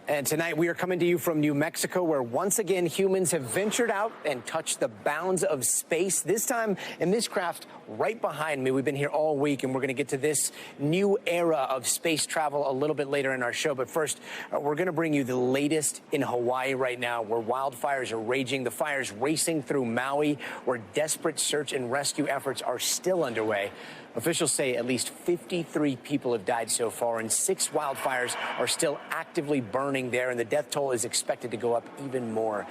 And tonight we are coming to you from New Mexico, where once again humans have ventured out and touched the bounds of space. This time in this craft right behind me. We've been here all week, and we're going to get to this new era of space travel a little bit later in our show. But first, we're going to bring you the latest in Hawaii right now, where wildfires are raging. The fires racing through Maui, where desperate search and rescue efforts are still underway. Officials say at least 53 people have died so far, and 6 wildfires are still actively burning there, and the death toll is expected to go up even more.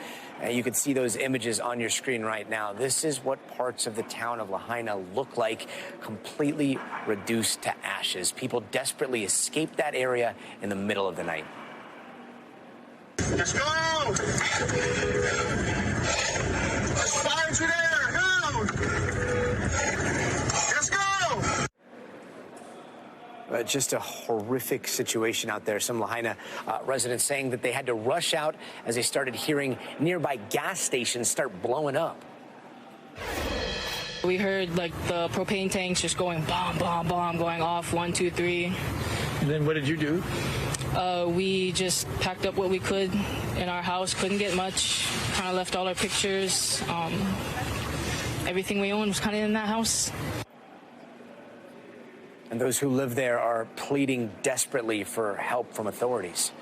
You can see those images on your screen right now. This is what parts of the town of Lahaina look like, completely reduced to ashes. People desperately escaped that area in the middle of the night. Let's go! Let's fire to there! Go! Let's go! Just a horrific situation out there. Some Lahaina residents saying that they had to rush out as they started hearing nearby gas stations start blowing up. We heard like the propane tanks just going bomb, bomb, bomb, going off 1, 2, 3. And then what did you do? We just packed up what we could in our house. Couldn't get much. Kind of left all our pictures. Everything we owned was kind of in that house. And those who live there are pleading desperately for help from authorities.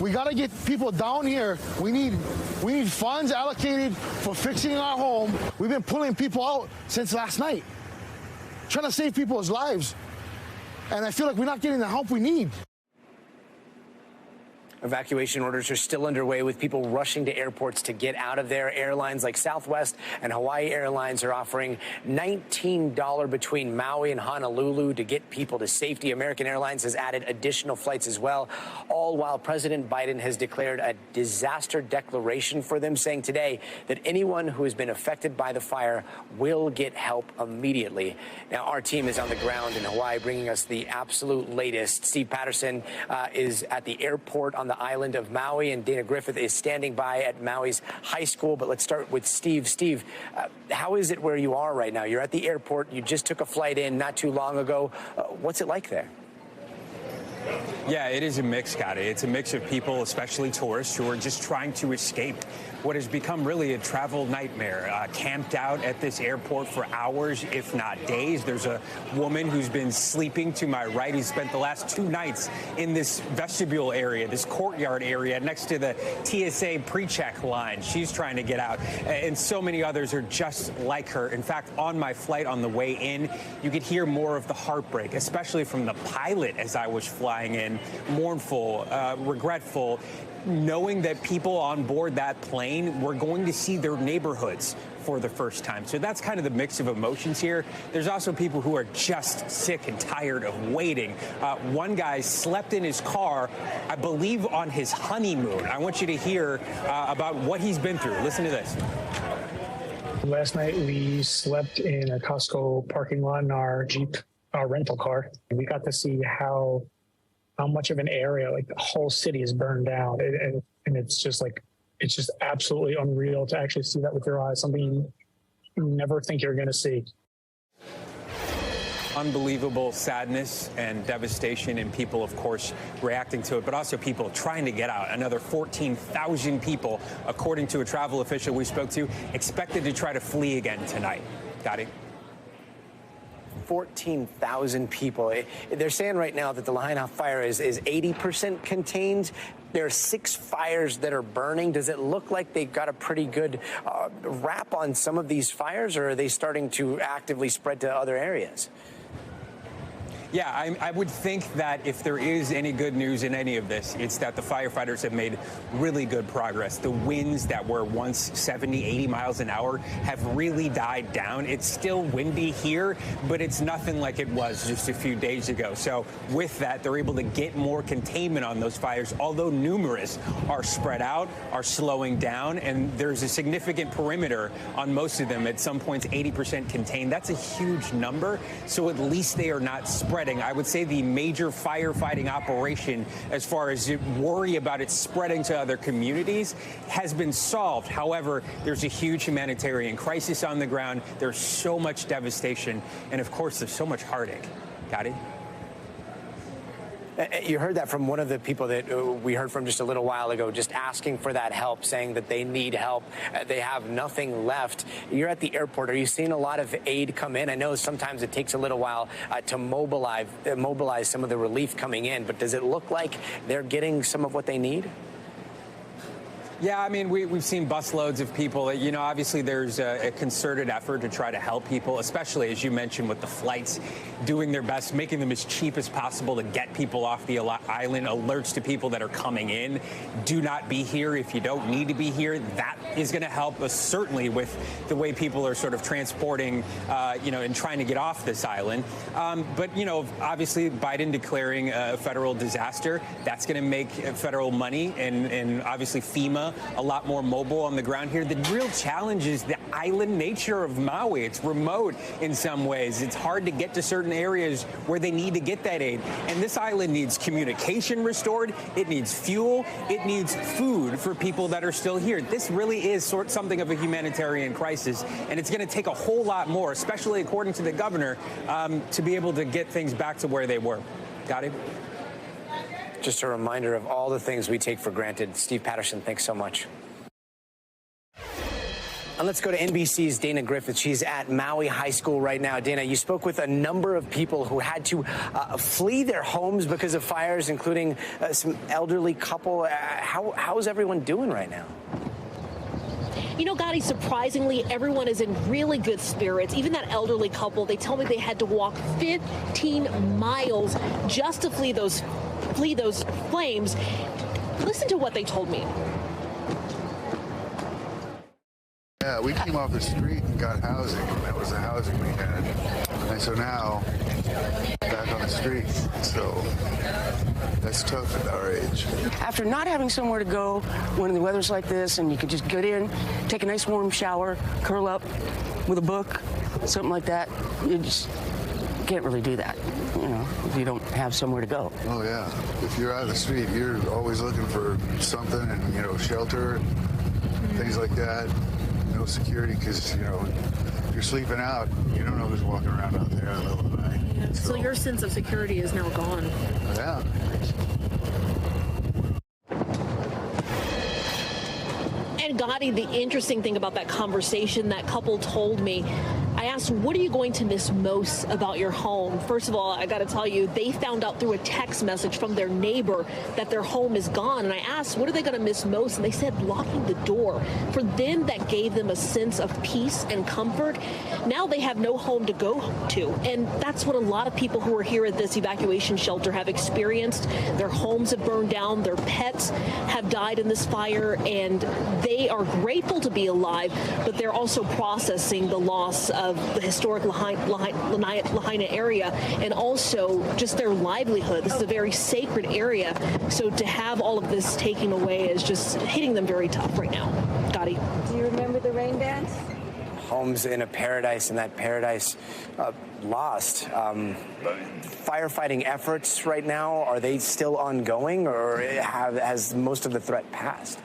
We got to get people down here. We need funds allocated for fixing our home. We've been pulling people out since last night, trying to save people's lives. And I feel like we're not getting the help we need. Evacuation orders are still underway, with people rushing to airports to get out of there. Airlines like Southwest and Hawaii Airlines are offering $19 between Maui and Honolulu to get people to safety. American Airlines has added additional flights as well, all while President Biden has declared a disaster declaration for them, saying today that anyone who has been affected by the fire will get help immediately. Now, our team is on the ground in Hawaii, bringing us the absolute latest. Steve Patterson is at the airport on the island of Maui, and Dana Griffith is standing by at Maui's high school. But let's start with Steve. Steve, how is it where you are right now? You're at the airport. You just took a flight in not too long ago. What's it like there? Yeah, it is a mix, Gadi. It's a mix of people, especially tourists, who are just trying to escape what has become really a travel nightmare. Camped out at this airport for hours, if not days. There's a woman who's been sleeping to my right, who spent the last 2 nights in this vestibule area, this courtyard area next to the TSA pre-check line. She's trying to get out, and so many others are just like her. In fact, on my flight on the way in, you could hear more of the heartbreak, especially from the pilot as I was flying in. Mournful, regretful, knowing that people on board that plane were going to see their neighborhoods for the first time. So that's kind of the mix of emotions here. There's also people who are just sick and tired of waiting. One guy slept in his car, I believe on his honeymoon. I want you to hear about what he's been through. Listen to this. Last night we slept in a Costco parking lot in our Jeep, our rental car. And we got to see how much of an area, like the whole city, is burned down. And it's just like, it's just absolutely unreal to actually see that with your eyes, something you never think you're going to see. Unbelievable sadness and devastation, and people, of course, reacting to it, but also people trying to get out. Another 14,000 people, according to a travel official we spoke to, expected to try to flee again tonight. Gadi? 14,000 people. They're saying right now that the Lahaina fire is 80% contained. There are 6 fires that are burning. Does it look like they've got a pretty good wrap on some of these fires, or are they starting to actively spread to other areas? Yeah, I would think that if there is any good news in any of this, it's that the firefighters have made really good progress. The winds that were once 70, 80 miles an hour have really died down. It's still windy here, but it's nothing like it was just a few days ago. So with that, they're able to get more containment on those fires, although numerous are spread out, are slowing down, and there's a significant perimeter on most of them. At some points, 80% contained. That's a huge number, so at least they are not spread. I would say the major firefighting operation, as far as worry about it spreading to other communities, has been solved. However, there's a huge humanitarian crisis on the ground. There's so much devastation. And of course, there's so much heartache. Gadi? You heard that from one of the people that we heard from just a little while ago, just asking for that help, saying that they need help. They have nothing left. You're at the airport. Are you seeing a lot of aid come in? I know sometimes it takes a little while to mobilize some of the relief coming in, but does it look like they're getting some of what they need? Yeah, I mean, we've seen busloads of people. You know, obviously there's a concerted effort to try to help people, especially, as you mentioned, with the flights, doing their best, making them as cheap as possible to get people off the island, alerts to people that are coming in. Do not be here if you don't need to be here. That is going to help us certainly with the way people are sort of transporting, you know, and trying to get off this island. But, you know, obviously Biden declaring a federal disaster, that's going to make federal money and obviously FEMA a lot more mobile on the ground here. The real challenge is the island nature of Maui. It's remote in some ways. It's hard to get to certain areas where they need to get that aid. And this island needs communication restored. It needs fuel. It needs food for people that are still here. This really is something of a humanitarian crisis, and it's going to take a whole lot more, especially according to the governor, to be able to get things back to where they were. Gadi? Just a reminder of all the things we take for granted. Steve Patterson, thanks so much. And let's go to NBC's Dana Griffith. She's at Maui High School right now. Dana, you spoke with a number of people who had to flee their homes because of fires, including some elderly couple. How's everyone doing right now? You know, Gadi, surprisingly, everyone is in really good spirits. Even that elderly couple, they tell me they had to walk 15 miles just to flee those flames. Listen to what they told me. Yeah, we came off the street and got housing. That was the housing we had. And so now, back on the street. So that's tough at our age. After not having somewhere to go when the weather's like this and you could just get in, take a nice warm shower, curl up with a book, something like that, you just can't really do that, you know, if you don't have somewhere to go. Oh, yeah. If you're out of the street, you're always looking for something and, you know, shelter, things like that. No security because, you know, you're sleeping out. You don't know who's walking around out there in the middle of the night. Yeah, so your sense of security is now gone. Yeah. And Gadi, the interesting thing about that conversation that couple told me, I asked, what are you going to miss most about your home? First of all, I got to tell you, they found out through a text message from their neighbor that their home is gone. And I asked, what are they going to miss most? And they said locking the door. For them, that gave them a sense of peace and comfort. Now they have no home to go to. And that's what a lot of people who are here at this evacuation shelter have experienced. Their homes have burned down. Their pets have died in this fire. And they are grateful to be alive, but they're also processing the loss of the historic Lahaina area and also just their livelihood. This is a very sacred area. So to have all of this taken away is just hitting them very tough right now. Gadi. Do you remember the rain dance? Homes in a paradise, and that paradise lost. Firefighting efforts right now, are they still ongoing, or has most of the threat passed?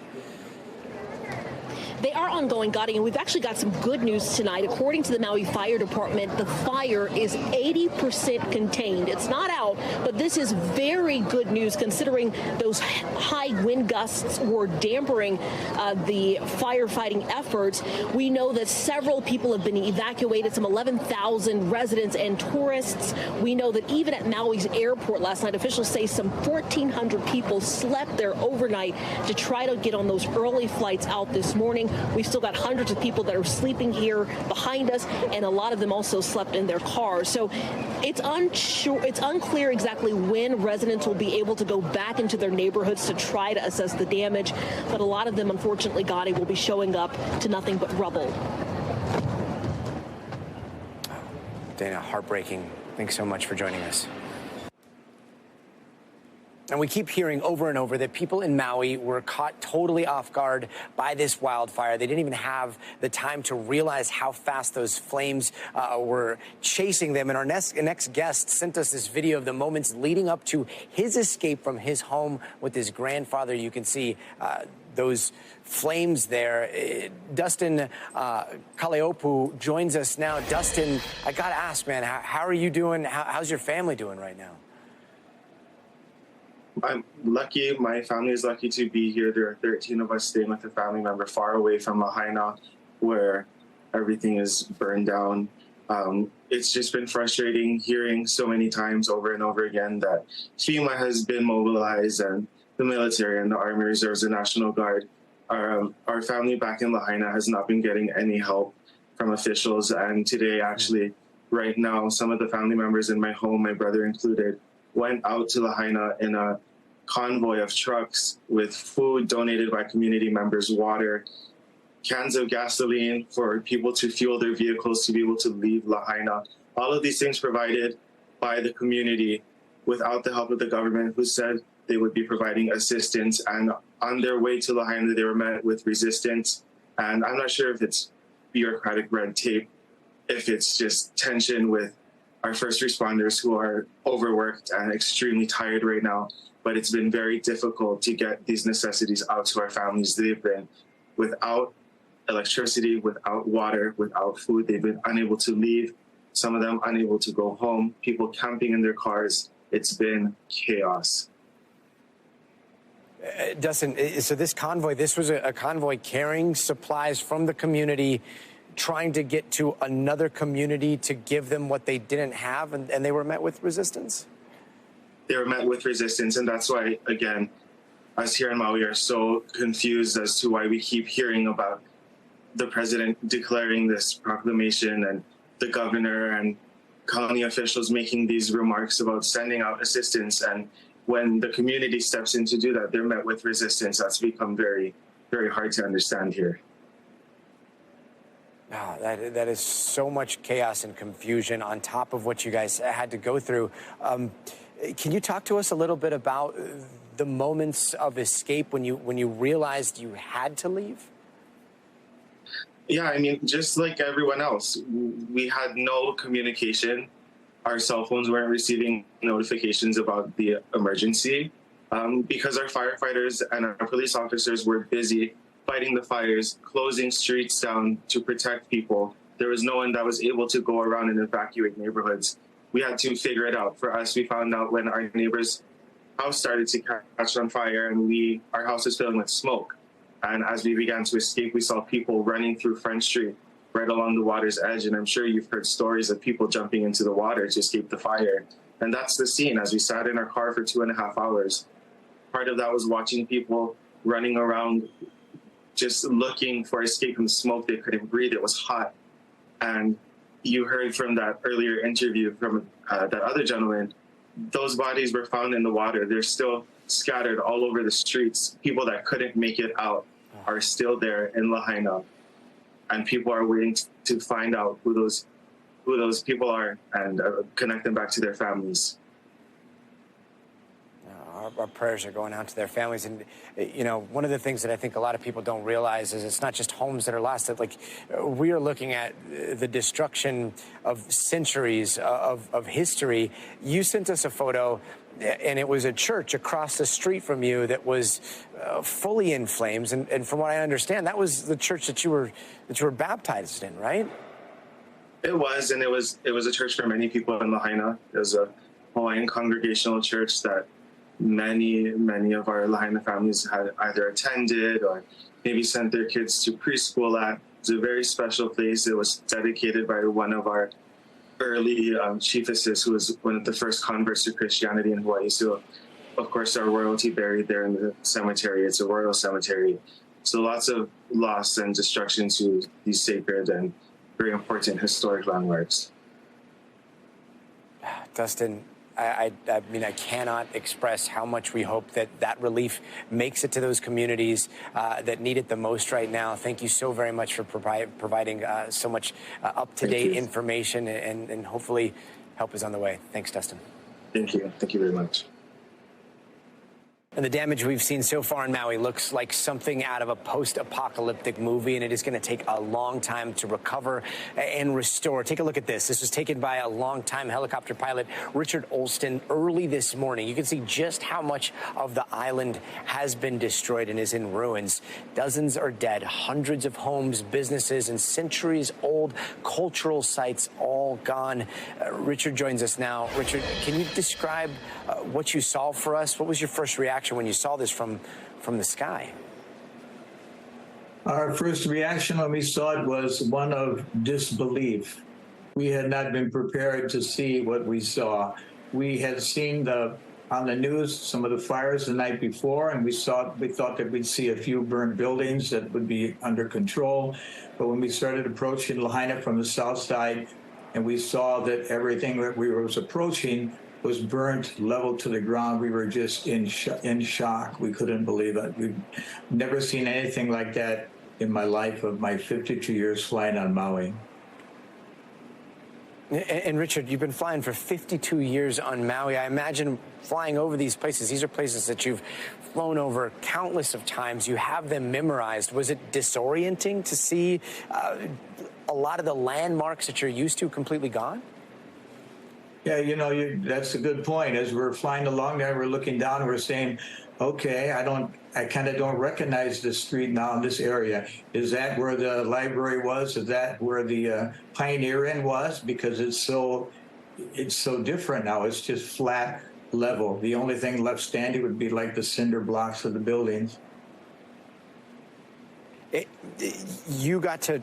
They are ongoing, Gadi, and we've actually got some good news tonight. According to the Maui Fire Department, the fire is 80% contained. It's not out, but this is very good news considering those high wind gusts were dampening the firefighting efforts. We know that several people have been evacuated, some 11,000 residents and tourists. We know that even at Maui's airport last night, officials say some 1,400 people slept there overnight to try to get on those early flights out this morning. We've still got hundreds of people that are sleeping here behind us, and a lot of them also slept in their cars. So it's unclear exactly when residents will be able to go back into their neighborhoods to try to assess the damage. But a lot of them, unfortunately, Gadi, will be showing up to nothing but rubble. Dana, heartbreaking. Thanks so much for joining us. And we keep hearing over and over that people in Maui were caught totally off guard by this wildfire. They didn't even have the time to realize how fast those flames were chasing them. And our next guest sent us this video of the moments leading up to his escape from his home with his grandfather. You can see those flames there. Dustin Kaleopu joins us now. Dustin, I got to ask, man, how are you doing? How's your family doing right now? I'm lucky. My family is lucky to be here. There are 13 of us staying with a family member far away from Lahaina, where everything is burned down. It's just been frustrating hearing so many times over and over again that FEMA has been mobilized and the military and the Army Reserves and National Guard. Our family back in Lahaina has not been getting any help from officials. And today, actually, right now, some of the family members in my home, my brother included, went out to Lahaina in a convoy of trucks with food donated by community members, water, cans of gasoline for people to fuel their vehicles to be able to leave Lahaina. All of these things provided by the community without the help of the government, who said they would be providing assistance. And on their way to Lahaina, they were met with resistance. And I'm not sure if it's bureaucratic red tape, if it's just tension with our first responders who are overworked and extremely tired right now. But it's been very difficult to get these necessities out to our families. They've been without electricity, without water, without food. They've been unable to leave. Some of them unable to go home. People camping in their cars. It's been chaos. Dustin, so this convoy, this was a convoy carrying supplies from the community, trying to get to another community to give them what they didn't have, and they were met with resistance? They were met with resistance, and that's why, again, us here in Maui are so confused as to why we keep hearing about the president declaring this proclamation and the governor and county officials making these remarks about sending out assistance. And when the community steps in to do that, they're met with resistance. That's become very, very hard to understand here. Oh, that is so much chaos and confusion on top of what you guys had to go through. Can you talk to us a little bit about the moments of escape when you realized you had to leave? Yeah, I mean, just like everyone else, we had no communication. Our cell phones weren't receiving notifications about the emergency because our firefighters and our police officers were busy fighting the fires, closing streets down to protect people. There was no one that was able to go around and evacuate neighborhoods. We had to figure it out. For us, we found out when our neighbor's house started to catch on fire and our house was filling with smoke. And as we began to escape, we saw people running through Front Street right along the water's edge. And I'm sure you've heard stories of people jumping into the water to escape the fire. And that's the scene as we sat in our car for 2.5 hours. Part of that was watching people running around just looking for escape from the smoke. They couldn't breathe. It was hot. And you heard from that earlier interview from that other gentleman, those bodies were found in the water. They're still scattered all over the streets. People that couldn't make it out are still there in Lahaina. And people are waiting to find out who those people are and connect them back to their families. Our prayers are going out to their families. And, you know, one of the things that I think a lot of people don't realize is it's not just homes that are lost. That, like, we are looking at the destruction of centuries of history. You sent us a photo, and it was a church across the street from you that was fully in flames. And from what I understand, that was the church that you were baptized in, right? It was, and it was a church for many people in Lahaina. It was a Hawaiian congregational church that many of our Lahaina families had either attended or maybe sent their kids to preschool at. It's a very special place. It was dedicated by one of our early chiefesses, who was one of the first converts to Christianity in Hawaii. So, of course, our royalty buried there in the cemetery. It's a royal cemetery. So lots of loss and destruction to these sacred and very important historic landmarks. Dustin, I mean, I cannot express how much we hope that relief makes it to those communities that need it the most right now. Thank you so very much for providing so much up-to-date information, and hopefully help is on the way. Thanks, Dustin. Thank you. Thank you very much. And the damage we've seen so far in Maui looks like something out of a post-apocalyptic movie, and it is going to take a long time to recover and restore. Take a look at this. This was taken by a longtime helicopter pilot, Richard Olston, early this morning. You can see just how much of the island has been destroyed and is in ruins. Dozens are dead. Hundreds of homes, businesses, and centuries-old cultural sites all gone. Richard joins us now. Richard, can you describe what you saw for us? What was your first reaction when you saw this from the sky? Our first reaction when we saw it was one of disbelief. We had not been prepared to see what we saw. We had seen on the news some of the fires the night before, and we thought that we'd see a few burned buildings that would be under control. But when we started approaching Lahaina from the south side, and we saw that everything that we was approaching was burnt level to the ground, we were just in shock. We couldn't believe it. We've never seen anything like that in my life of my 52 years flying on Maui. And Richard, you've been flying for 52 years on Maui. I imagine flying over these places, these are places that you've flown over countless of times. You have them memorized. Was it disorienting to see a lot of the landmarks that you're used to completely gone? Yeah, that's a good point. As we're flying along there, we're looking down and we're saying, okay, I kind of don't recognize this street now in this area. Is that where the library was? Is that where the Pioneer Inn was? Because it's so different now. It's just flat level. The only thing left standing would be like the cinder blocks of the buildings. You got to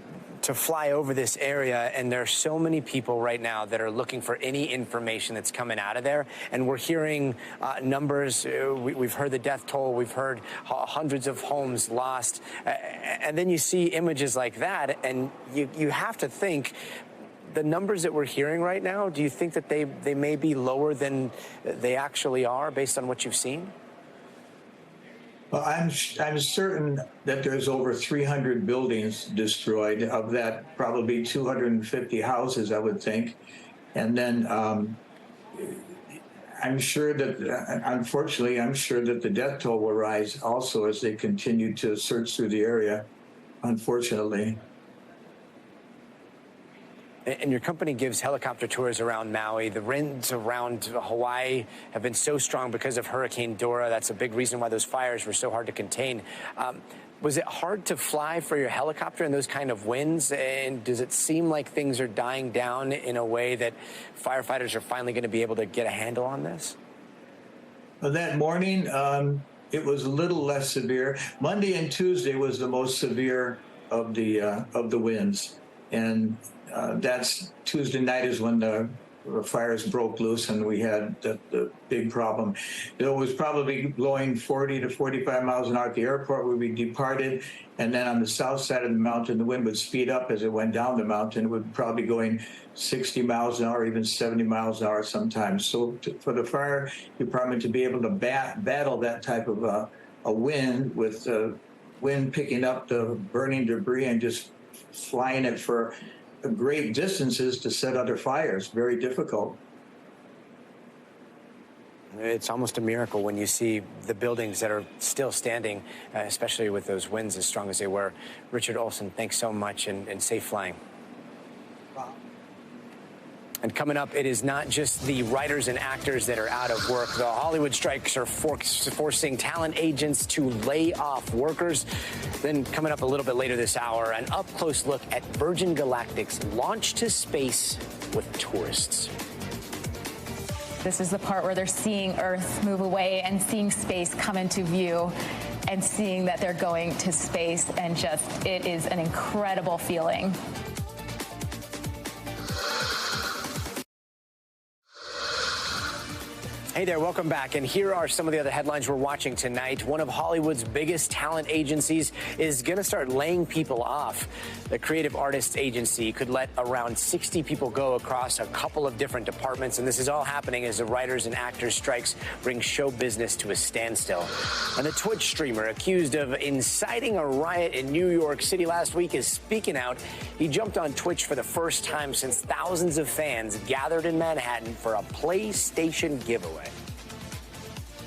fly over this area, and there are so many people right now that are looking for any information that's coming out of there. And we're hearing numbers. We've heard the death toll. We've heard hundreds of homes lost. And then you see images like that, and you have to think, the numbers that we're hearing right now, do you think that they may be lower than they actually are based on what you've seen? Well, I'm certain that there's over 300 buildings destroyed. Of that, probably 250 houses, I would think. And then I'm sure that, unfortunately, the death toll will rise also as they continue to search through the area, unfortunately. And your company gives helicopter tours around Maui. The winds around Hawaii have been so strong because of Hurricane Dora. That's a big reason why those fires were so hard to contain. Was it hard to fly for your helicopter in those kind of winds? And does it seem like things are dying down in a way that firefighters are finally going to be able to get a handle on this? Well, that morning, it was a little less severe. Monday and Tuesday was the most severe of the winds. And that's Tuesday night is when the fires broke loose and we had the big problem. It was probably blowing 40 to 45 miles an hour at the airport where we departed. And then on the south side of the mountain, the wind would speed up as it went down the mountain. It would probably going 60 miles an hour, even 70 miles an hour sometimes. So for the fire department to be able to battle that type of a wind with the wind picking up the burning debris and just flying it for great distances to set other fires, very difficult. It's almost a miracle when you see the buildings that are still standing, especially with those winds as strong as they were. Richard Olson, thanks so much, and safe flying. Wow. And coming up, it is not just the writers and actors that are out of work. The Hollywood strikes are forcing talent agents to lay off workers. Then coming up a little bit later this hour, an up-close look at Virgin Galactic's launch to space with tourists. This is the part where they're seeing Earth move away and seeing space come into view and seeing that they're going to space, and just, it is an incredible feeling. Hey there, welcome back. And here are some of the other headlines we're watching tonight. One of Hollywood's biggest talent agencies is going to start laying people off. The Creative Artists Agency could let around 60 people go across a couple of different departments. And this is all happening as the writers and actors strikes bring show business to a standstill. And the Twitch streamer accused of inciting a riot in New York City last week is speaking out. He jumped on Twitch for the first time since thousands of fans gathered in Manhattan for a PlayStation giveaway.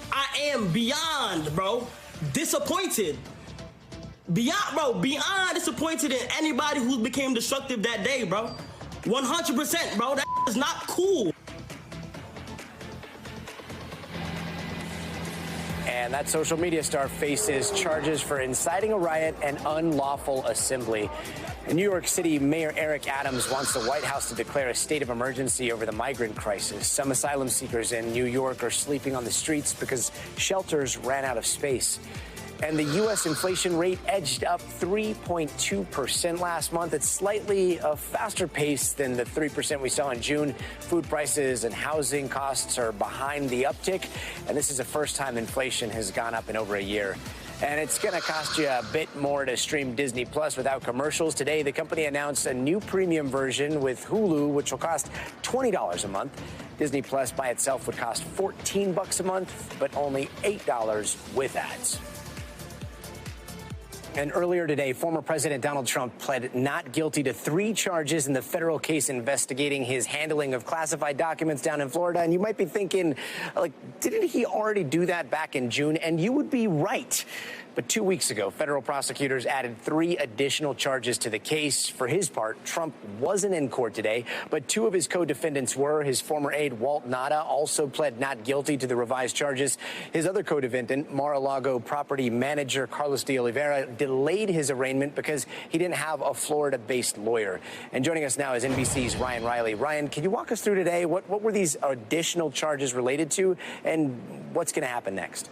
I am beyond, bro, disappointed. Beyond disappointed in anybody who became destructive that day, bro. 100%, bro. That is not cool. And that social media star faces charges for inciting a riot and unlawful assembly. New York City Mayor Eric Adams wants the White House to declare a state of emergency over the migrant crisis. Some asylum seekers in New York are sleeping on the streets because shelters ran out of space. And the U.S. inflation rate edged up 3.2% last month. It's slightly a faster pace than the 3% we saw in June. Food prices and housing costs are behind the uptick. And this is the first time inflation has gone up in over a year. And it's going to cost you a bit more to stream Disney Plus without commercials. Today, the company announced a new premium version with Hulu, which will cost $20 a month. Disney Plus by itself would cost $14 a month, but only $8 with ads. And earlier today, former President Donald Trump pled not guilty to 3 charges in the federal case investigating his handling of classified documents down in Florida. And you might be thinking, like, didn't he already do that back in June? And you would be right. But 2 weeks ago, federal prosecutors added 3 additional charges to the case. For his part, Trump wasn't in court today, but 2 of his co-defendants were. His former aide, Walt Nada, also pled not guilty to the revised charges. His other co-defendant, Mar-a-Lago property manager Carlos de Oliveira, delayed his arraignment because he didn't have a Florida-based lawyer. And joining us now is NBC's Ryan Riley. Ryan, can you walk us through today? What were these additional charges related to, and what's going to happen next?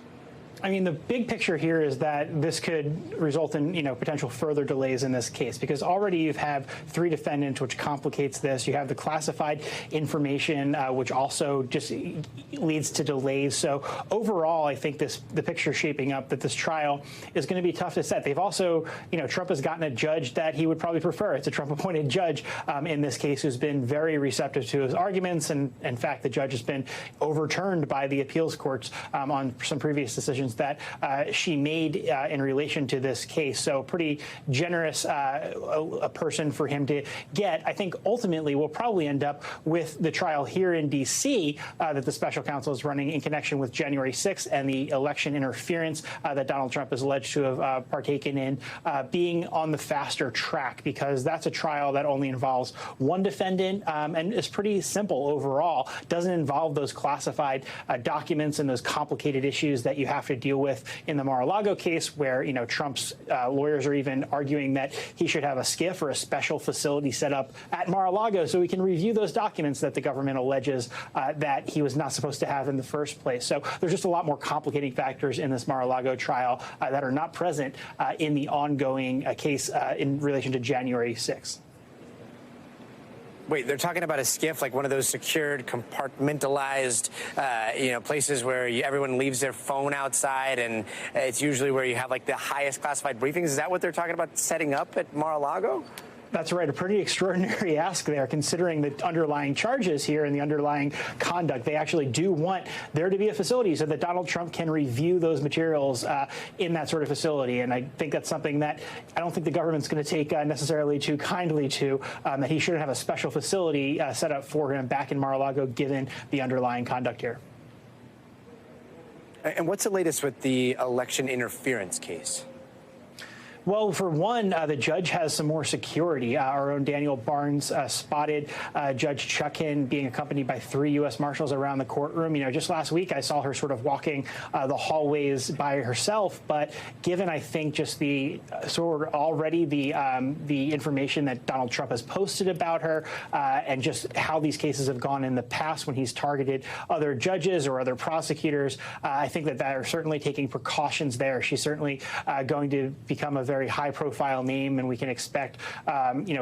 I mean, the big picture here is that this could result in, potential further delays in this case, because already you have 3 defendants, which complicates this. You have the classified information, which also just leads to delays. So overall, I think the picture is shaping up that this trial is going to be tough to set. They've also, Trump has gotten a judge that he would probably prefer. It's a Trump-appointed judge in this case who's been very receptive to his arguments. And in fact, the judge has been overturned by the appeals courts on some previous decisions that she made in relation to this case. So pretty generous a person for him to get. I think ultimately we'll probably end up with the trial here in D.C. That the special counsel is running in connection with January 6th and the election interference that Donald Trump is alleged to have partaken in being on the faster track, because that's a trial that only involves 1 defendant and is pretty simple overall. Doesn't involve those classified documents and those complicated issues that you have to deal with in the Mar-a-Lago case, where Trump's lawyers are even arguing that he should have a SCIF or a special facility set up at Mar-a-Lago so we can review those documents that the government alleges that he was not supposed to have in the first place. So there's just a lot more complicating factors in this Mar-a-Lago trial that are not present in the ongoing case in relation to January 6th. Wait, they're talking about a SCIF, like one of those secured, compartmentalized, places where everyone leaves their phone outside, and it's usually where you have like the highest classified briefings. Is that what they're talking about setting up at Mar-a-Lago? That's right. A pretty extraordinary ask there, considering the underlying charges here and the underlying conduct. They actually do want there to be a facility so that Donald Trump can review those materials in that sort of facility. And I think that's something that I don't think the government's going to take necessarily too kindly to, that he shouldn't have a special facility set up for him back in Mar-a-Lago, given the underlying conduct here. And what's the latest with the election interference case? Well, for one, the judge has some more security. Our own Daniel Barnes spotted Judge Chutkan being accompanied by 3 U.S. Marshals around the courtroom. Just last week I saw her sort of walking the hallways by herself. But given, I think, just the sort of already the information that Donald Trump has posted about her and just how these cases have gone in the past when he's targeted other judges or other prosecutors, I think that they're certainly taking precautions there. She's certainly going to become a very high-profile name, and we can expect,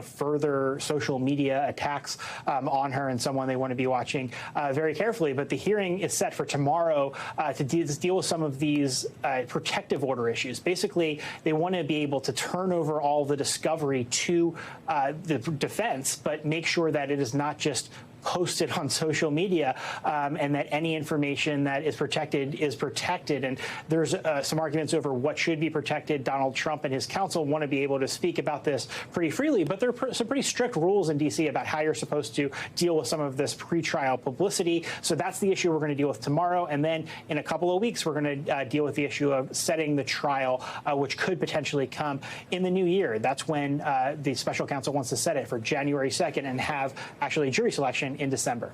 further social media attacks on her, and someone they want to be watching very carefully. But the hearing is set for tomorrow to deal with some of these protective order issues. Basically, they want to be able to turn over all the discovery to the defense, but make sure that it is not just posted on social media, and that any information that is protected is protected. And there's some arguments over what should be protected. Donald Trump and his counsel want to be able to speak about this pretty freely, but there are some pretty strict rules in D.C. about how you're supposed to deal with some of this pretrial publicity. So that's the issue we're going to deal with tomorrow. And then in a couple of weeks, we're going to deal with the issue of setting the trial, which could potentially come in the new year. That's when the special counsel wants to set it for January 2nd and have actually jury selection in December.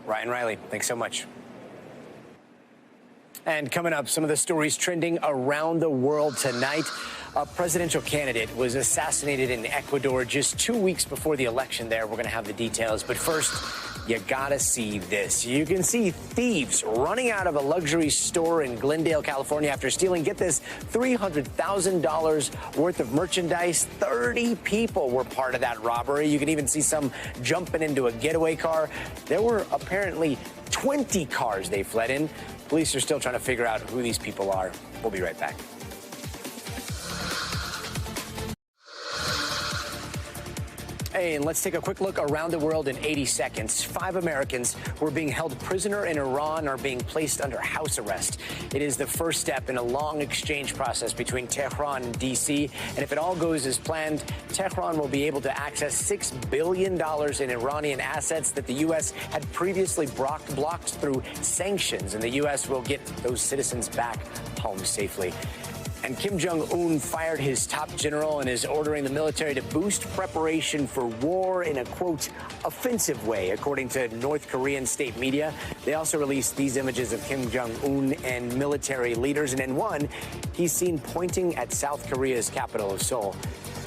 Ryan Riley, thanks so much. And coming up, some of the stories trending around the world tonight. A presidential candidate was assassinated in Ecuador just 2 weeks before the election there. We're going to have the details. But first, you got to see this. You can see thieves running out of a luxury store in Glendale, California after stealing, get this, $300,000 worth of merchandise. 30 people were part of that robbery. You can even see some jumping into a getaway car. There were apparently 20 cars they fled in. Police are still trying to figure out who these people are. We'll be right back. Hey, and let's take a quick look around the world in 80 seconds. 5 Americans who are being held prisoner in Iran are being placed under house arrest. It is the first step in a long exchange process between Tehran and D.C. And if it all goes as planned, Tehran will be able to access $6 billion in Iranian assets that the U.S. had previously blocked through sanctions. And the U.S. will get those citizens back home safely. And Kim Jong-un fired his top general and is ordering the military to boost preparation for war in a, quote, offensive way, according to North Korean state media. They also released these images of Kim Jong-un and military leaders. And in one, he's seen pointing at South Korea's capital of Seoul.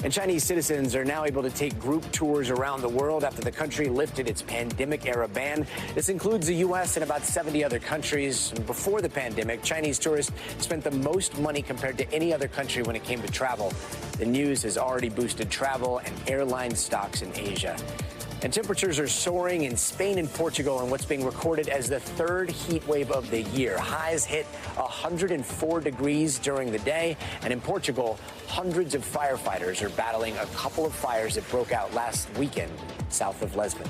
And Chinese citizens are now able to take group tours around the world after the country lifted its pandemic-era ban. This includes the U.S. and about 70 other countries. Before the pandemic, Chinese tourists spent the most money compared to any other country when it came to travel. The news has already boosted travel and airline stocks in Asia. And temperatures are soaring in Spain and Portugal in what's being recorded as the 3rd heat wave of the year. Highs hit 104 degrees during the day. And in Portugal, hundreds of firefighters are battling a couple of fires that broke out last weekend south of Lisbon.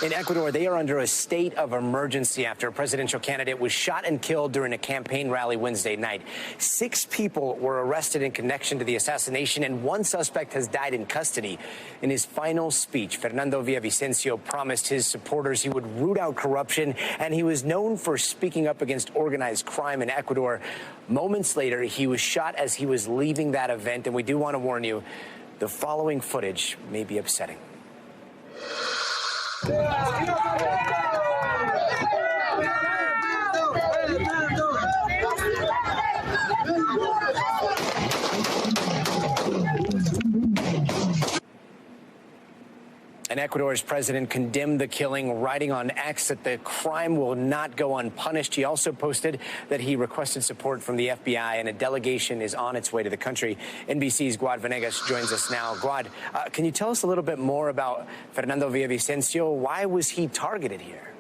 In Ecuador, they are under a state of emergency after a presidential candidate was shot and killed during a campaign rally Wednesday night. 6 people were arrested in connection to the assassination, and 1 suspect has died in custody. In his final speech, Fernando Villavicencio promised his supporters he would root out corruption, and he was known for speaking up against organized crime in Ecuador. Moments later, he was shot as he was leaving that event, and we do want to warn you, the following footage may be upsetting. And Ecuador's president condemned the killing, writing on X that the crime will not go unpunished. He also posted that he requested support from the FBI, and a delegation is on its way to the country. NBC's Guad Venegas joins us now. Guad, can you tell us a little bit more about Fernando Villavicencio? Why was he targeted here?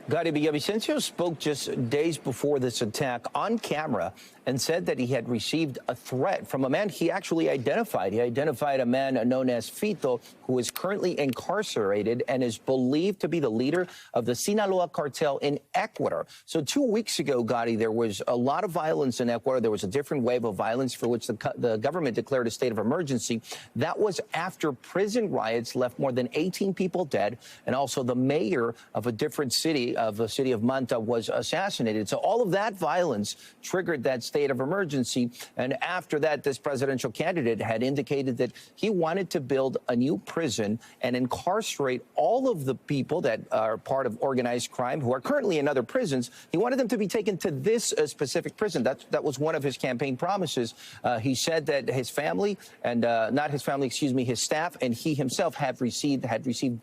Gadi, Villavicencio spoke just days before this attack on camera and said that he had received a threat from a man he actually identified. He identified a man known as Fito, who is currently incarcerated and is believed to be the leader of the Sinaloa cartel in Ecuador. So 2 weeks ago, Gadi, there was a lot of violence in Ecuador. There was a different wave of violence for which the government declared a state of emergency. That was after prison riots left more than 18 people dead, and also the mayor of a different city, of the city of Manta, was assassinated. So all of that violence triggered that state of emergency. And after that, this presidential candidate had indicated that he wanted to build a new prison and incarcerate all of the people that are part of organized crime who are currently in other prisons. He wanted them to be taken to this specific prison. That was one of his campaign promises. He said that his family and not his family, excuse me, his staff and he himself had received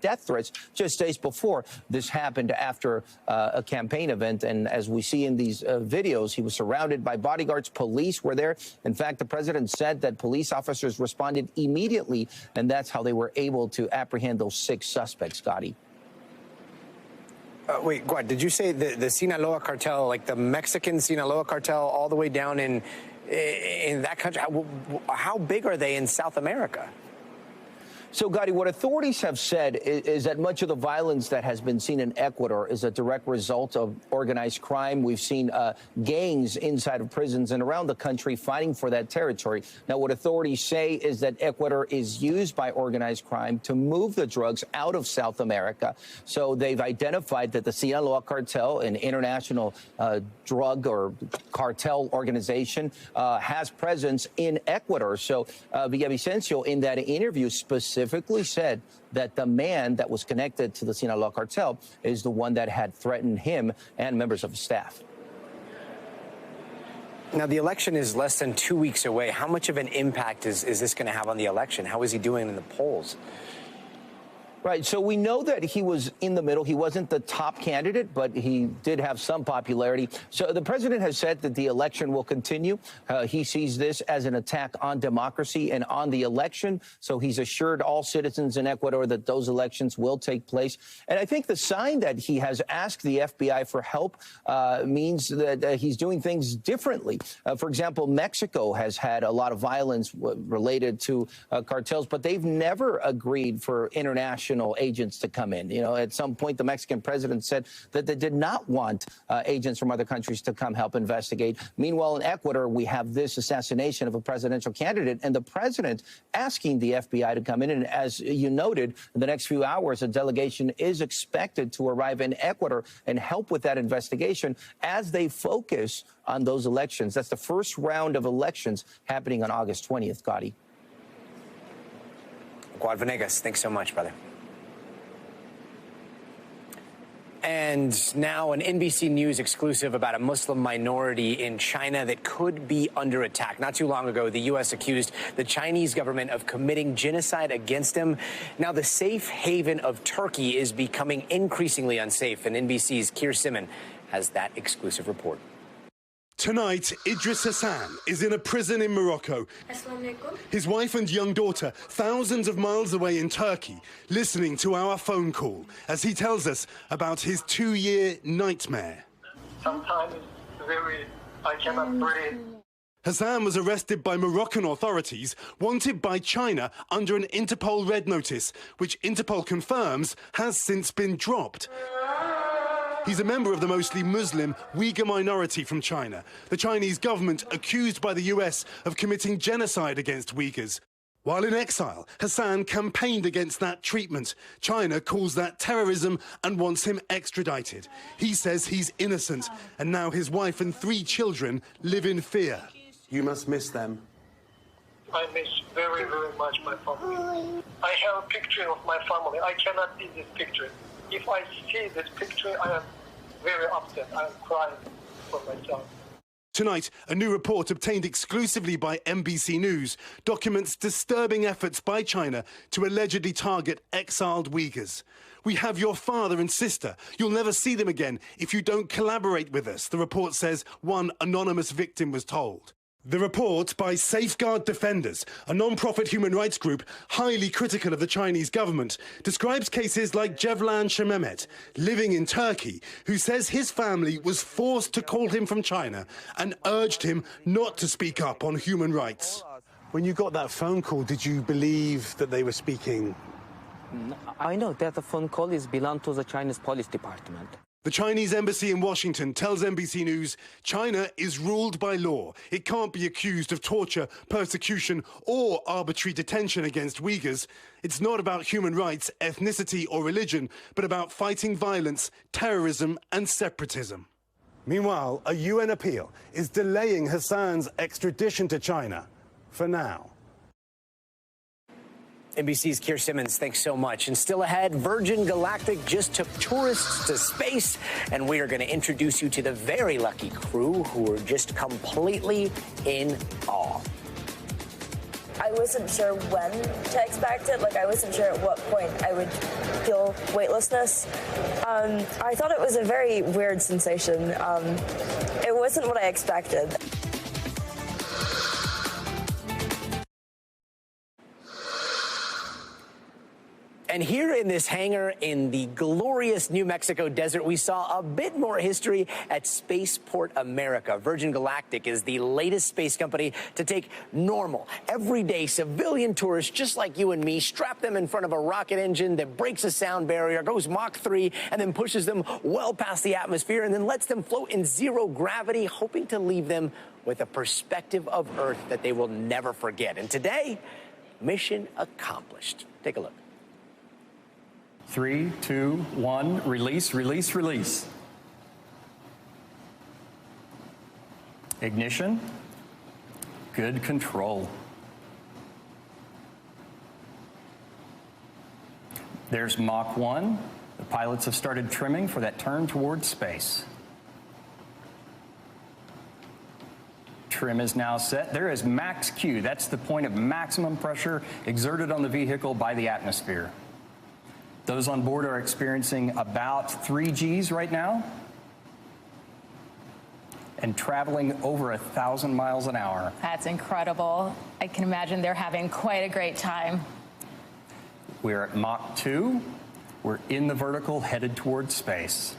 death threats just days before. This happened after a campaign event. And as we see in these videos, he was surrounded by bodyguards. Police were there. In fact, the president said that police officers responded immediately, and that's how they were able to apprehend those 6 suspects, Gadi. Wait, Guad, did you say the Sinaloa cartel, like the Mexican Sinaloa cartel, all the way down in that country? How big are they in South America? So, Gadi, what authorities have said is that much of the violence that has been seen in Ecuador is a direct result of organized crime. We've seen gangs inside of prisons and around the country fighting for that territory. Now, what authorities say is that Ecuador is used by organized crime to move the drugs out of South America. So they've identified that the Sinaloa cartel, an international drug or cartel organization, has presence in Ecuador. So Villavicencio, in that interview, specifically said that the man that was connected to the Sinaloa cartel is the one that had threatened him and members of his staff. Now, the election is less than 2 weeks away. How much of an impact is this going to have on the election? How is he doing in the polls? Right. So we know that he was in the middle. He wasn't the top candidate, but he did have some popularity. So the president has said that the election will continue. He sees this as an attack on democracy and on the election. So he's assured all citizens in Ecuador that those elections will take place. And I think the sign that he has asked the FBI for help means that he's doing things differently. For example, Mexico has had a lot of violence related to cartels, but they've never agreed for international agents to come in. You know, at some point, the Mexican president said that they did not want agents from other countries to come help investigate. Meanwhile, in Ecuador, we have this assassination of a presidential candidate and the president asking the FBI to come in. And as you noted, in the next few hours, a delegation is expected to arrive in Ecuador and help with that investigation as they focus on those elections. That's the first round of elections happening on August 20th, Gadi. Guad Venegas, thanks so much, brother. And now an NBC News exclusive about a Muslim minority in China that could be under attack. Not too long ago, the U.S. accused the Chinese government of committing genocide against them. Now the safe haven of Turkey is becoming increasingly unsafe, and NBC's Keir Simon has that exclusive report. Tonight, Idris Hassan is in a prison in Morocco. His wife and young daughter, thousands of miles away in Turkey, listening to our phone call as he tells us about his 2-year nightmare. Sometimes I cannot breathe. Hassan was arrested by Moroccan authorities, wanted by China under an Interpol red notice, which Interpol confirms has since been dropped. He's a member of the mostly Muslim Uyghur minority from China, the Chinese government accused by the US of committing genocide against Uyghurs. While in exile, Hassan campaigned against that treatment. China calls that terrorism and wants him extradited. He says he's innocent, and now his wife and 3 children live in fear. You must miss them. I miss very, very much my family. I have a picture of my family. I cannot see this picture. If I see this picture, I am very upset. I am crying for myself. Tonight, a new report obtained exclusively by NBC News documents disturbing efforts by China to allegedly target exiled Uyghurs. We have your father and sister. You'll never see them again if you don't collaborate with us, the report says one anonymous victim was told. The report by Safeguard Defenders, a non-profit human rights group highly critical of the Chinese government, describes cases like Cevlan Shememet, living in Turkey, who says his family was forced to call him from China and urged him not to speak up on human rights. When you got that phone call, did you believe that they were speaking? I know that the phone call is belong to the Chinese police department. The Chinese embassy in Washington tells NBC News China is ruled by law. It can't be accused of torture, persecution, or arbitrary detention against Uyghurs. It's not about human rights, ethnicity, or religion, but about fighting violence, terrorism, and separatism. Meanwhile, a UN appeal is delaying Hassan's extradition to China for now. NBC's Keir Simmons, thanks so much. And still ahead, Virgin Galactic just took tourists to space, and we are going to introduce you to the very lucky crew who are just completely in awe. I wasn't sure when to expect it. I wasn't sure at what point I would feel weightlessness. I thought it was a very weird sensation. It wasn't what I expected. And here in this hangar in the glorious New Mexico desert, we saw a bit more history at Spaceport America. Virgin Galactic is the latest space company to take normal, everyday civilian tourists just like you and me, strap them in front of a rocket engine that breaks a sound barrier, goes Mach 3, and then pushes them well past the atmosphere, and then lets them float in zero gravity, hoping to leave them with a perspective of Earth that they will never forget. And today, mission accomplished. Take a look. 3, 2, 1, release, release, release. Ignition. Good control. There's Mach 1. The pilots have started trimming for that turn towards space. Trim is now set. There is max Q. That's the point of maximum pressure exerted on the vehicle by the atmosphere. Those on board are experiencing about 3 Gs right now and traveling over 1,000 miles an hour. That's incredible. I can imagine they're having quite a great time. We're at Mach 2. We're in the vertical, headed towards space.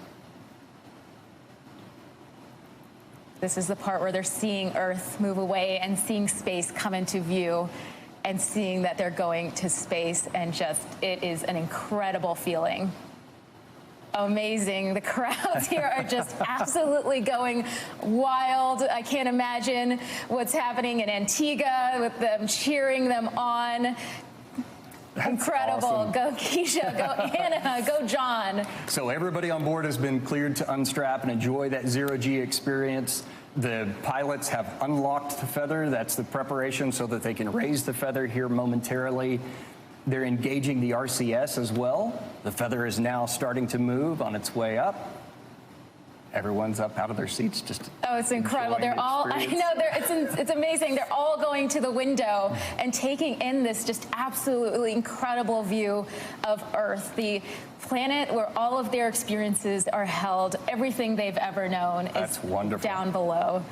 This is the part where they're seeing Earth move away and seeing space come into view and seeing that they're going to space, and just, it is an incredible feeling. Amazing. The crowds here are just absolutely going wild. I can't imagine what's happening in Antigua with them cheering them on. That's incredible. Awesome. Go Keisha, go Anna, go John. So everybody on board has been cleared to unstrap and enjoy that zero-G experience. The pilots have unlocked the feather. That's the preparation so that they can raise the feather here momentarily. They're engaging the RCS as well. The feather is now starting to move on its way up. Everyone's up out of their seats just it's incredible. They're all, I know, it's amazing. They're all going to the window and taking in this just absolutely incredible view of Earth, the planet where all of their experiences are held. Everything they've ever known is wonderful. Down below.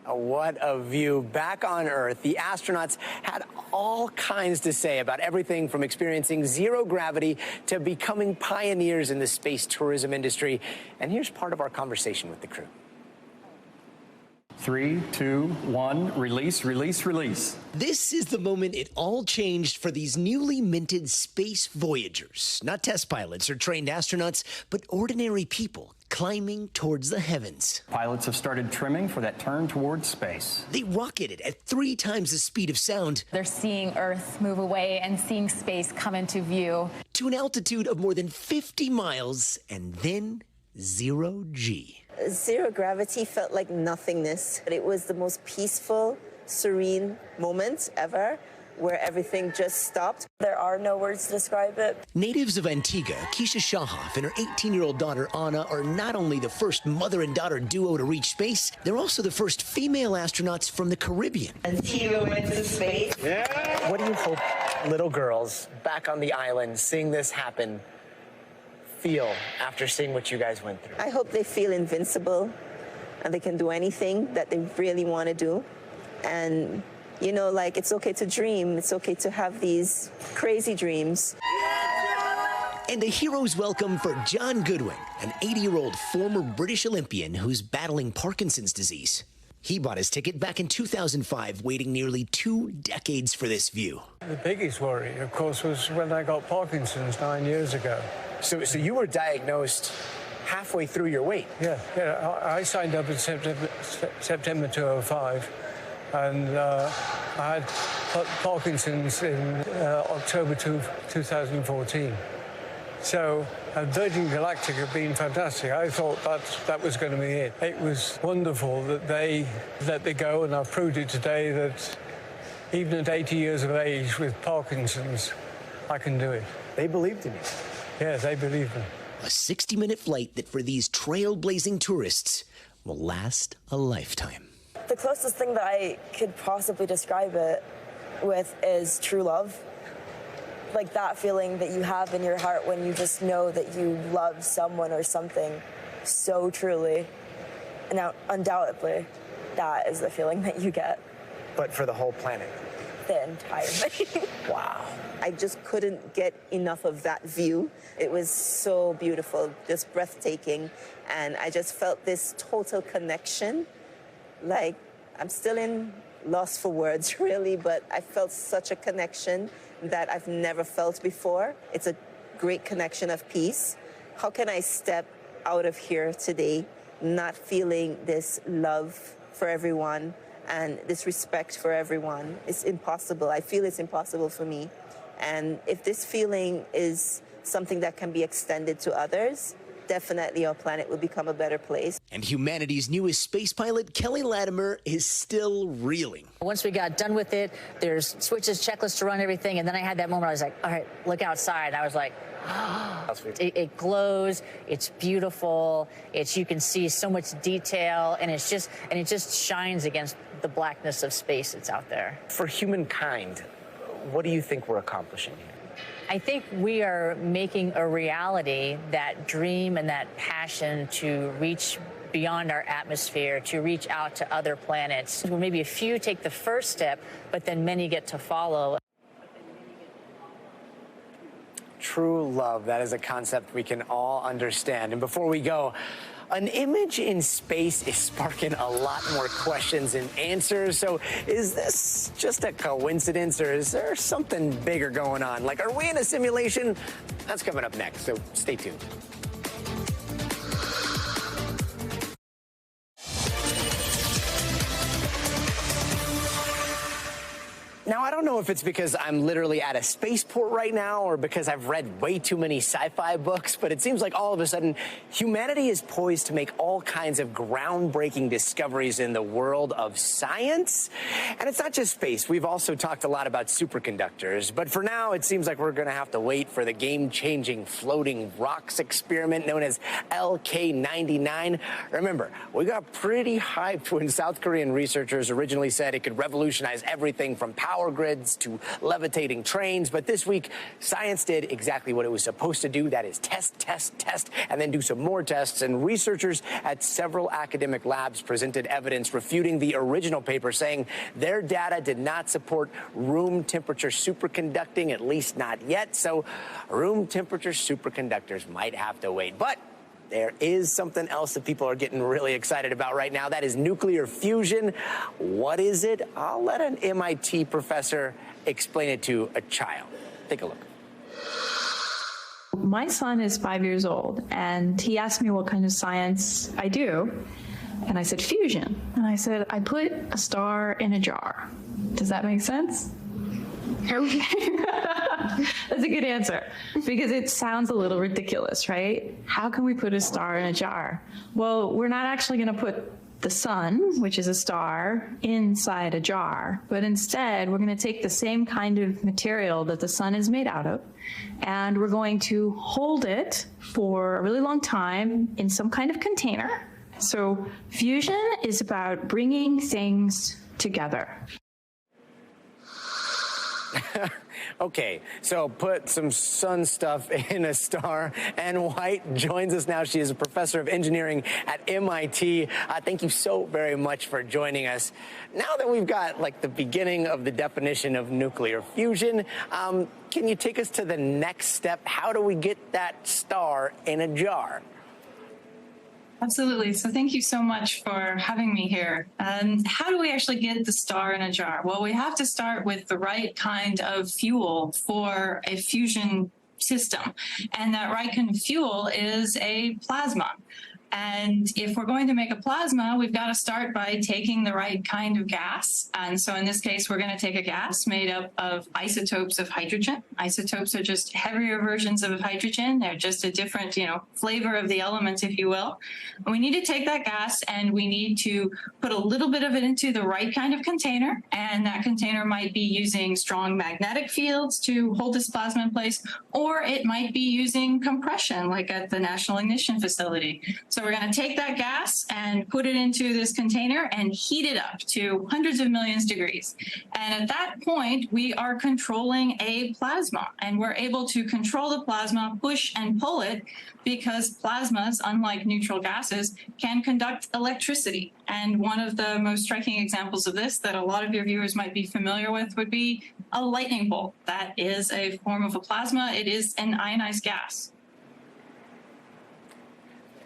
What a view. Back on Earth, the astronauts had all kinds to say about everything from experiencing zero gravity to becoming pioneers in the space tourism industry. And here's part of our conversation with the crew. 3, 2, 1, release, release, release. This is the moment it all changed for these newly minted space voyagers. Not test pilots or trained astronauts, but ordinary people climbing towards the heavens. Pilots have started trimming for that turn towards space. They rocketed at 3 times the speed of sound. They're seeing Earth move away and seeing space come into view. To an altitude of more than 50 miles, and then zero G. Zero gravity felt like nothingness. It was the most peaceful, serene moment ever, where everything just stopped. There are no words to describe it. Natives of Antigua, Keisha Shahoff and her 18-year-old daughter Anna are not only the first mother and daughter duo to reach space, they're also the first female astronauts from the Caribbean. Antigua went to space. Yeah. What do you hope little girls back on the island seeing this happen feel after seeing what you guys went through? I hope they feel invincible and they can do anything that they really want to do. And you know, like, it's okay to dream. It's okay to have these crazy dreams. And a hero's welcome for John Goodwin, an 80-year-old former British Olympian who's battling Parkinson's disease. He bought his ticket back in 2005, waiting nearly 2 decades for this view. The biggest worry, of course, was when I got Parkinson's 9 years ago. So you were diagnosed halfway through your wait? Yeah. I signed up in September 2005. And I had Parkinson's in October 2014. So Virgin Galactic have been fantastic. I thought that was going to be it. It was wonderful that they let me go, and I've proved it today that even at 80 years of age with Parkinson's, I can do it. They believed in you. Yeah, they believed in me. A 60-minute flight that for these trailblazing tourists will last a lifetime. The closest thing that I could possibly describe it with is true love. Like that feeling that you have in your heart when you just know that you love someone or something so truly. And now, undoubtedly, that is the feeling that you get. But for the whole planet? the entire thing. Wow. I just couldn't get enough of that view. It was so beautiful, just breathtaking. And I just felt this total connection. Like, I'm still lost for words, really, but I felt such a connection that I've never felt before. It's a great connection of peace. How can I step out of here today not feeling this love for everyone and this respect for everyone? It's impossible. I feel it's impossible for me. And if this feeling is something that can be extended to others, definitely our planet will become a better place. And humanity's newest space pilot, Kelly Latimer, is still reeling. Once we got done with it, there's switches, checklists to run everything, and then I had that moment where I was like, all right, look outside. I was like, it glows, it's beautiful, you can see so much detail, and it just shines against the blackness of space that's out there. For humankind, what do you think we're accomplishing here? I think we are making a reality that dream and that passion to reach beyond our atmosphere, to reach out to other planets. Where maybe a few take the first step, but then many get to follow. True love, that is a concept we can all understand. And before we go, an image in space is sparking a lot more questions and answers. So is this just a coincidence, or is there something bigger going on? Like, are we in a simulation? That's coming up next, so stay tuned. Now, I don't know if it's because I'm literally at a spaceport right now or because I've read way too many sci-fi books, but it seems like all of a sudden humanity is poised to make all kinds of groundbreaking discoveries in the world of science. And it's not just space. We've also talked a lot about superconductors. But for now, it seems like we're going to have to wait for the game-changing floating rocks experiment known as LK-99. Remember, we got pretty hyped when South Korean researchers originally said it could revolutionize everything from power grids to levitating trains. But this week, science did exactly what it was supposed to do. That is test, test, test, and then do some more tests. And researchers at several academic labs presented evidence refuting the original paper, saying their data did not support room temperature superconducting, at least not yet. So room temperature superconductors might have to wait. But there is something else that people are getting really excited about right now. That is nuclear fusion. What is it? I'll let an MIT professor explain it to a child. Take a look. My son is 5 years old, and he asked me what kind of science I do. And I said, fusion. And I said, I put a star in a jar. Does that make sense? That's a good answer, because it sounds a little ridiculous, right? How can we put a star in a jar? Well, we're not actually going to put the sun, which is a star, inside a jar, but instead we're going to take the same kind of material that the sun is made out of, and we're going to hold it for a really long time in some kind of container. So fusion is about bringing things together. Okay, so put some sun stuff in a star. Ann White joins us now. She is a professor of engineering at MIT. Thank you so very much for joining us. Now that we've got like the beginning of the definition of nuclear fusion, can you take us to the next step? How do we get that star in a jar? Absolutely. So thank you so much for having me here. And how do we actually get the star in a jar? Well, we have to start with the right kind of fuel for a fusion system. And that right kind of fuel is a plasma. And if we're going to make a plasma, we've got to start by taking the right kind of gas. And so in this case, we're going to take a gas made up of isotopes of hydrogen. Isotopes are just heavier versions of hydrogen. They're just a different, flavor of the element, if you will. And we need to take that gas and we need to put a little bit of it into the right kind of container. And that container might be using strong magnetic fields to hold this plasma in place, or it might be using compression, like at the National Ignition Facility. So So we're going to take that gas and put it into this container and heat it up to hundreds of millions of degrees. And at that point, we are controlling a plasma, and we're able to control the plasma, push and pull it, because plasmas, unlike neutral gases, can conduct electricity. And one of the most striking examples of this that a lot of your viewers might be familiar with would be a lightning bolt. That is a form of a plasma. It is an ionized gas.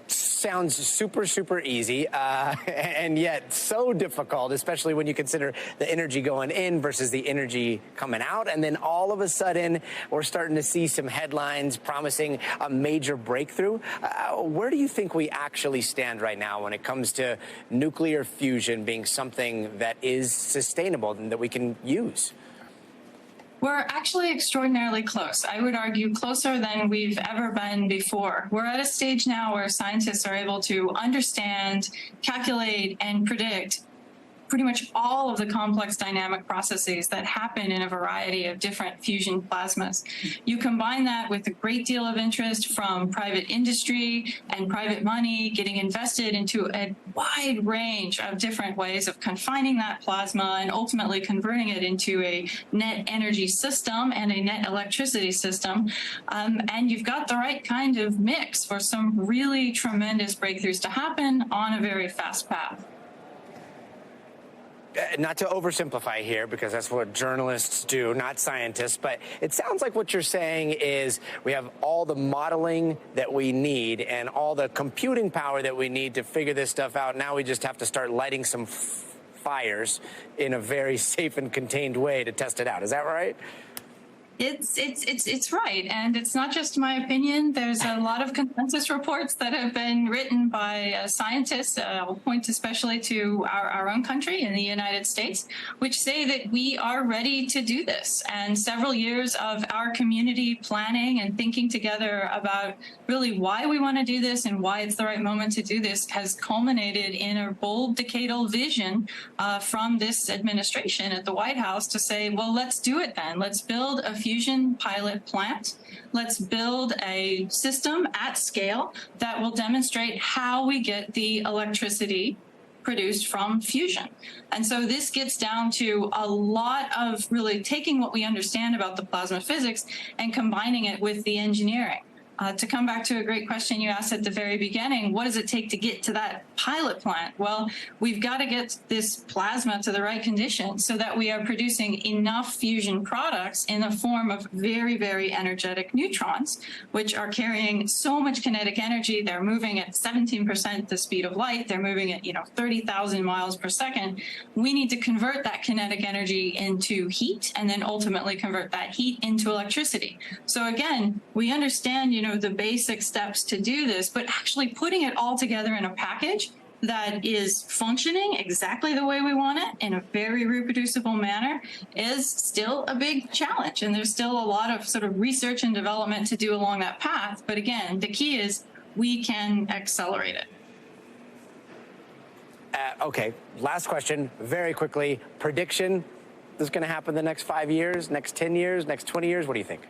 Sounds super, super easy, and yet so difficult, especially when you consider the energy going in versus the energy coming out. And then all of a sudden, we're starting to see some headlines promising a major breakthrough. Where do you think we actually stand right now when it comes to nuclear fusion being something that is sustainable and that we can use? We're actually extraordinarily close. I would argue closer than we've ever been before. We're at a stage now where scientists are able to understand, calculate, and predict pretty much all of the complex dynamic processes that happen in a variety of different fusion plasmas. You combine that with a great deal of interest from private industry and private money getting invested into a wide range of different ways of confining that plasma and ultimately converting it into a net energy system and a net electricity system. And you've got the right kind of mix for some really tremendous breakthroughs to happen on a very fast path. Not to oversimplify here, because that's what journalists do, not scientists, but it sounds like what you're saying is we have all the modeling that we need and all the computing power that we need to figure this stuff out. Now we just have to start lighting some fires in a very safe and contained way to test it out. Is that right? It's right, and it's not just my opinion. There's a lot of consensus reports that have been written by scientists. I'll point especially to our own country in the United States, which say that we are ready to do this. And several years of our community planning and thinking together about really why we want to do this and why it's the right moment to do this has culminated in a bold decadal vision from this administration at the White House to say, well, let's do it then. Let's build a fusion pilot plant. Let's build a system at scale that will demonstrate how we get the electricity produced from fusion. And so this gets down to a lot of really taking what we understand about the plasma physics and combining it with the engineering. To come back to a great question you asked at the very beginning, what does it take to get to that pilot plant? Well, we've got to get this plasma to the right condition so that we are producing enough fusion products in the form of very, very energetic neutrons, which are carrying so much kinetic energy. They're moving at 17% the speed of light. They're moving at 30,000 miles per second. We need to convert that kinetic energy into heat and then ultimately convert that heat into electricity. So again, we understand, the basic steps to do this, but actually putting it all together in a package that is functioning exactly the way we want it in a very reproducible manner is still a big challenge. And there's still a lot of sort of research and development to do along that path. But again, the key is we can accelerate it. Okay, last question, very quickly. Prediction, this is going to happen the next 5 years, next 10 years, next 20 years? What do you think?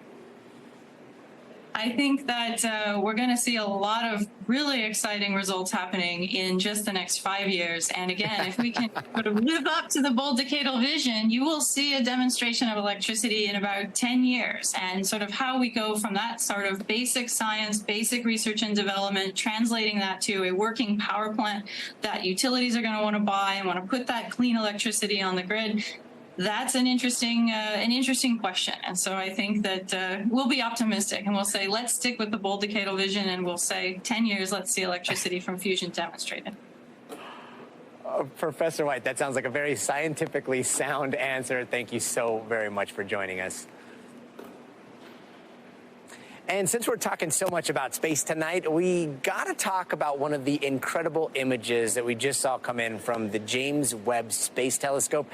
I think that we're going to see a lot of really exciting results happening in just the next 5 years. And again, if we can sort of live up to the bold decadal vision, you will see a demonstration of electricity in about 10 years. And sort of how we go from that sort of basic science, basic research and development, translating that to a working power plant that utilities are going to want to buy and want to put that clean electricity on the grid. That's an interesting question. And so I think that we'll be optimistic and we'll say, let's stick with the bold decadal vision, and we'll say 10 years, let's see electricity from fusion demonstrated. Professor White, that sounds like a very scientifically sound answer. Thank you so very much for joining us. And since we're talking so much about space tonight, we got to talk about one of the incredible images that we just saw come in from the James Webb Space Telescope.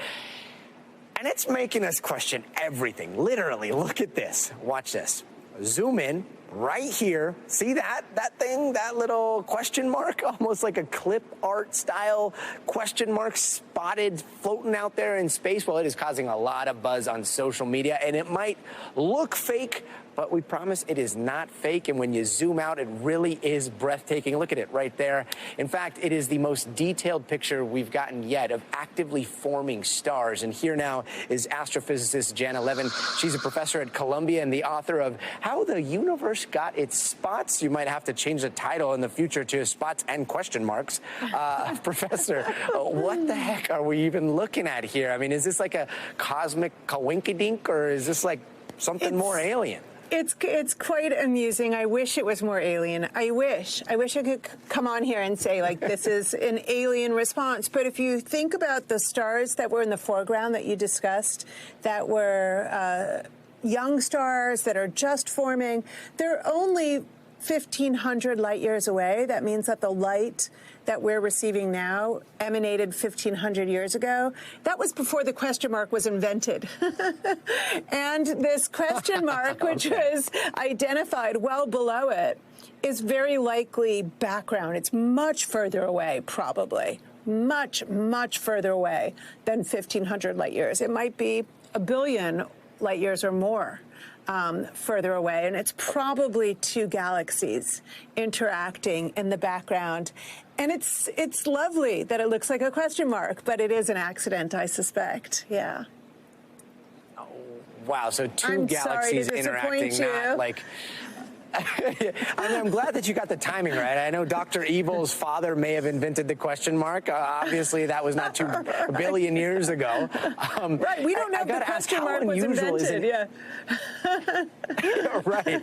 And it's making us question everything. Literally, look at this. Watch this. Zoom in right here. See that? That thing, that little question mark, almost like a clip art style question mark spotted floating out there in space. Well, it is causing a lot of buzz on social media, and it might look fake, but we promise it is not fake. And when you zoom out, it really is breathtaking. Look at it right there. In fact, it is the most detailed picture we've gotten yet of actively forming stars. And here now is astrophysicist Jana Levin. She's a professor at Columbia and the author of How the Universe Got Its Spots. You might have to change the title in the future to Spots and Question Marks. Professor, what the heck are we even looking at here? I mean, is this like a cosmic coinkydink, or is this like something more alien? It's quite amusing. I wish it was more alien. I wish I could come on here and say, like, this is an alien response. But if you think about the stars that were in the foreground that you discussed, that were young stars that are just forming, they're only 1,500 light years away. That means that the light that we're receiving now emanated 1,500 years ago. That was before the question mark was invented. And this question mark, which was identified well below it, is very likely background. It's much further away, probably. Much, much further away than 1,500 light years. It might be 1 billion light years or more. Further away, and it's probably 2 galaxies interacting in the background. And it's lovely that it looks like a question mark, but it is an accident, I suspect. Yeah. Oh, wow. So 2 galaxies interacting, not like. I'm glad that you got the timing right. I know Dr. Evil's father may have invented the question mark. Obviously, that was not 2 billion years ago. Right. We don't know if the question mark was invented. Yeah. Right.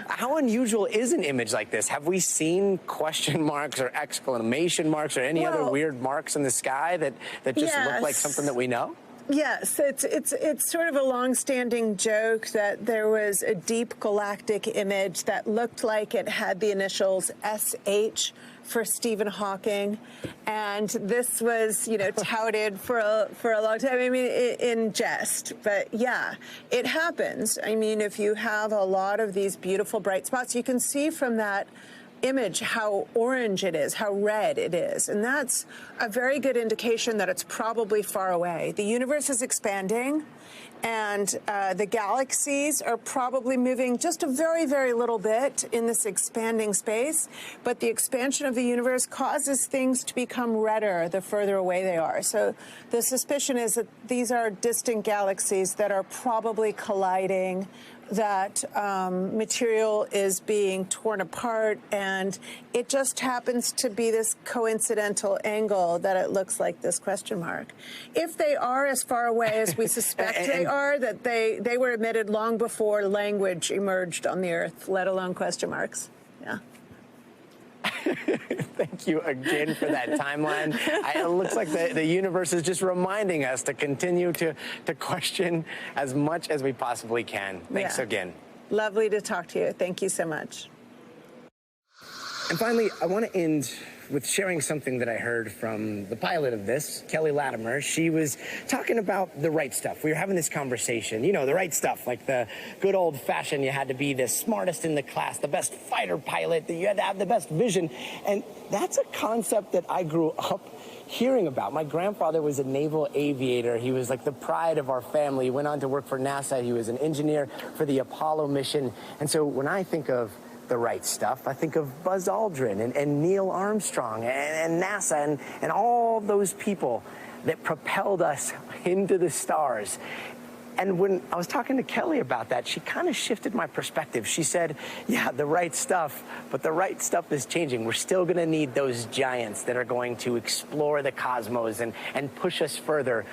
How unusual is an image like this? Have we seen question marks or exclamation marks or any other weird marks in the sky that just look like something that we know? Yes, it's sort of a long-standing joke that there was a deep galactic image that looked like it had the initials SH for Stephen Hawking, and this was, touted for a long time. I mean, in jest, but yeah, it happens. I mean, if you have a lot of these beautiful bright spots, you can see from that image how orange it is, how red it is. And that's a very good indication that it's probably far away. The universe is expanding, and the galaxies are probably moving just a very, very little bit in this expanding space. But the expansion of the universe causes things to become redder the further away they are. So the suspicion is that these are distant galaxies that are probably colliding, that material is being torn apart, and it just happens to be this coincidental angle that it looks like this question mark. If they are as far away as we suspect they are, that they were emitted long before language emerged on the Earth, let alone question marks. Yeah. Thank you again for that timeline. It looks like the universe is just reminding us to continue to question as much as we possibly can. Thanks again. Lovely to talk to you. Thank you so much. And finally, I want to end with sharing something that I heard from the pilot of this, Kelly Latimer. She was talking about the right stuff. We were having this conversation, the right stuff, like the good old-fashioned, you had to be the smartest in the class, the best fighter pilot, that you had to have the best vision. And that's a concept that I grew up hearing about. My grandfather was a naval aviator. He was like the pride of our family. He went on to work for NASA. He was an engineer for the Apollo mission. And so when I think of the right stuff, I think of Buzz Aldrin and Neil Armstrong and NASA and all those people that propelled us into the stars. And when I was talking to Kelly about that, she kind of shifted my perspective. She said, yeah, the right stuff, but the right stuff is changing. We're still going to need those giants that are going to explore the cosmos and push us further.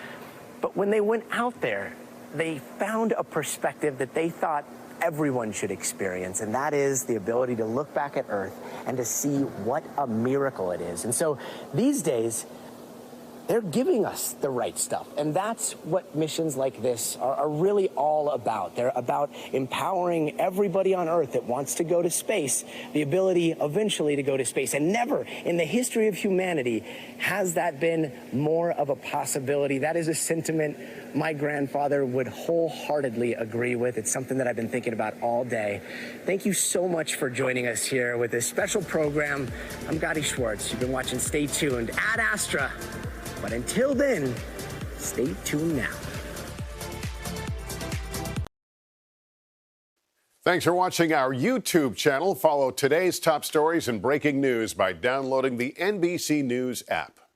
But when they went out there, they found a perspective that they thought everyone should experience, and that is the ability to look back at Earth and to see what a miracle it is. And so these days, they're giving us the right stuff. And that's what missions like this are really all about. They're about empowering everybody on Earth that wants to go to space, the ability eventually to go to space. And never in the history of humanity has that been more of a possibility. That is a sentiment my grandfather would wholeheartedly agree with. It's something that I've been thinking about all day. Thank you so much for joining us here with this special program. I'm Gadi Schwartz. You've been watching Stay Tuned Ad Astra. But until then, stay tuned now. Thanks for watching our YouTube channel. Follow today's top stories and breaking news by downloading the NBC News app.